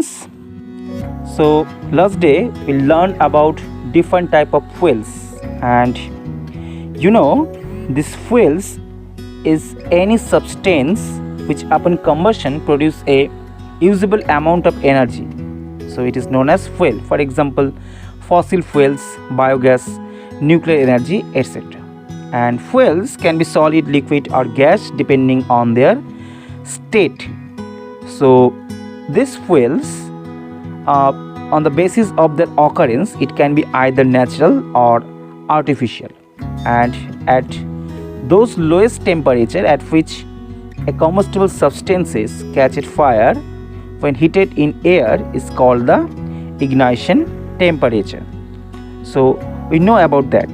friends, so last day we learned about different type of fuels, and this fuels is any substance which upon combustion produce a usable amount of energy. So it is known as fuel. For example, fossil fuels, biogas, nuclear energy, etc. And fuels can be solid, liquid or gas depending on their state. So these fuels, on the basis of their occurrence, it can be either natural or artificial, and at those lowest temperature at which a combustible substances catch fire when heated in air is called the ignition temperature. So we know about that.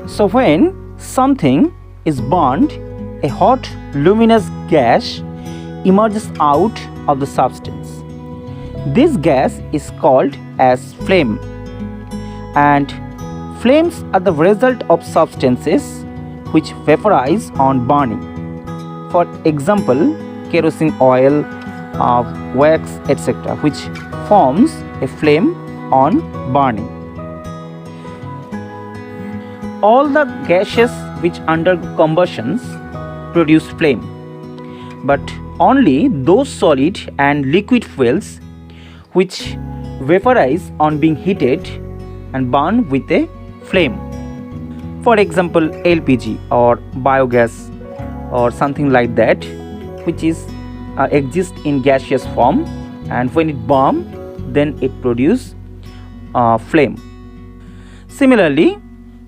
So when something is burned, a hot luminous gas emerges out of the substance. This gas is called as flame, and flames are the result of substances which vaporize on burning. For example, kerosene oil, wax, etc., which forms a flame on burning. All the gases which undergo combustions produce flame, but only those solid and liquid fuels which vaporize on being heated and burn with a flame. For example, LPG or biogas or something like that, which is exists in gaseous form, and when it burns, then it produces flame. Similarly,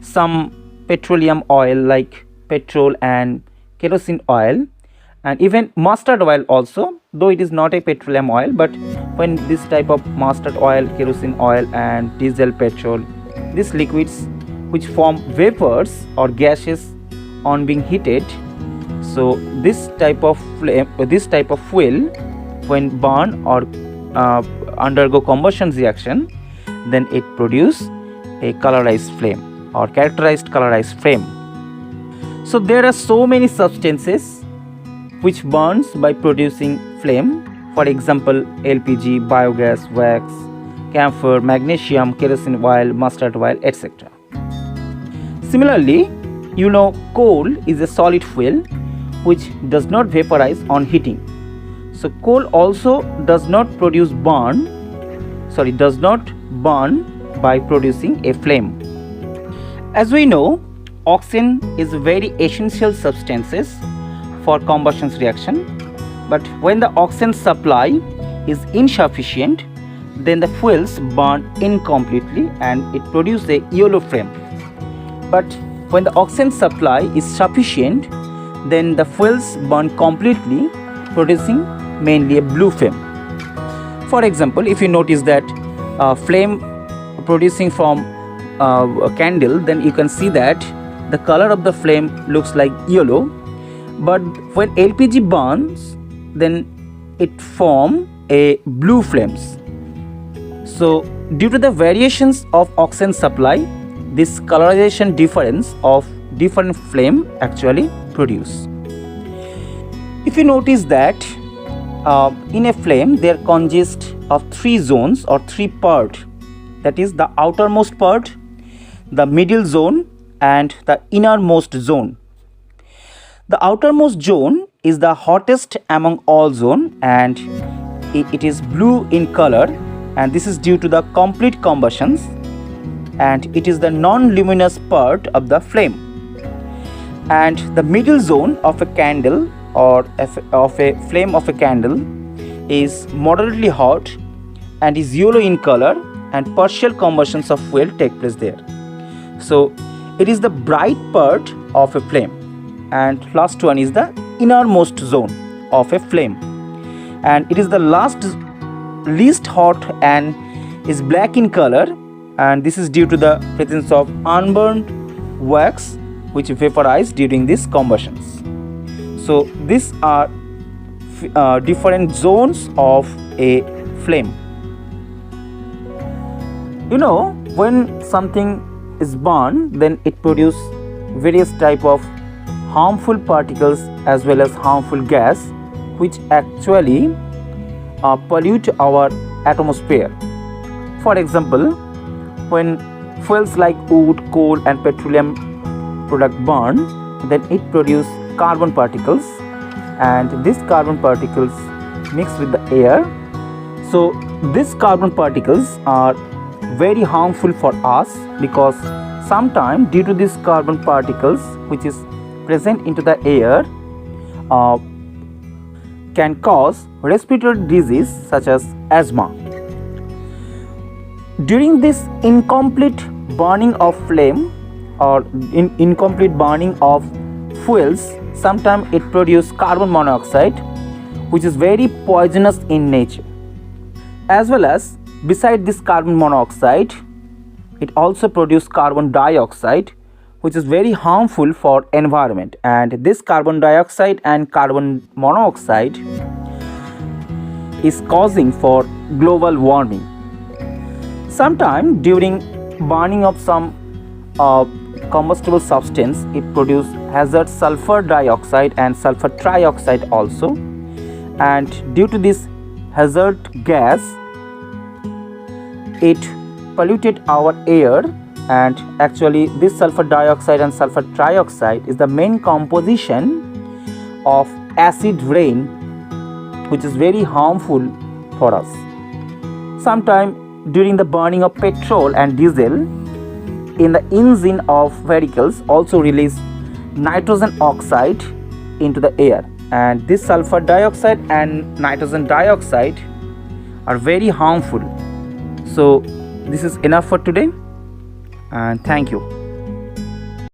some petroleum oil like petrol and kerosene oil, and even mustard oil also, though it is not a petroleum oil, but when this type of mustard oil, kerosene oil and diesel, petrol, these liquids which form vapors or gases on being heated, so this type of flame, this type of fuel, when burn or undergo combustion reaction, then it produce a colorized flame or characterized colorized flame. So there are so many substances which burns by producing flame. For example, LPG, biogas, wax, camphor, magnesium, kerosene oil, mustard oil, etc. Similarly, coal is a solid fuel which does not vaporize on heating. So coal also does not burn by producing a flame. As we know, oxygen is a very essential substances for combustion reaction, but when the oxygen supply is insufficient, then the fuels burn incompletely and it produces a yellow flame. But when the oxygen supply is sufficient, then the fuels burn completely, producing mainly a blue flame. For example, if you notice that flame producing from a candle, then you can see that the color of the flame looks like yellow, but when LPG burns, then it forms a blue flames. So due to the variations of oxygen supply, this colorization difference of different flame actually produce. If you notice that in a flame there consists of three zones or three parts, that is the outermost part, the middle zone and the innermost zone. The outermost zone is the hottest among all zones, and it is blue in color, and this is due to the complete combustions, and it is the non-luminous part of the flame. And the middle zone of a candle or of a flame of a candle is moderately hot and is yellow in color, and partial combustions of fuel take place there. So it is the bright part of a flame, and last one is the innermost zone of a flame, and it is the least hot and is black in color, and this is due to the presence of unburned wax which vaporize during these combustions. So these are different zones of a flame. When something is burned, then it produces various type of harmful particles as well as harmful gas, which actually pollute our atmosphere. For example, when fuels like wood, coal and petroleum product burn, then it produces carbon particles, and these carbon particles mix with the air. So these carbon particles are very harmful for us, because sometimes due to these carbon particles which is present into the air can cause respiratory disease such as asthma. During this incomplete burning of flame or incomplete burning of fuels, sometimes it produces carbon monoxide, which is very poisonous in nature. As well as beside this carbon monoxide, it also produces carbon dioxide, which is very harmful for environment. And this carbon dioxide and carbon monoxide is causing for global warming. Sometimes during burning of some combustible substance, it produces hazard sulfur dioxide and sulfur trioxide also, and due to this hazard gas, it polluted our air. And actually this sulfur dioxide and sulfur trioxide is the main composition of acid rain, which is very harmful for us. Sometimes during the burning of petrol and diesel in the engine of vehicles also release nitrogen oxide into the air, and this sulfur dioxide and nitrogen dioxide are very harmful. So this is enough for today, and thank you.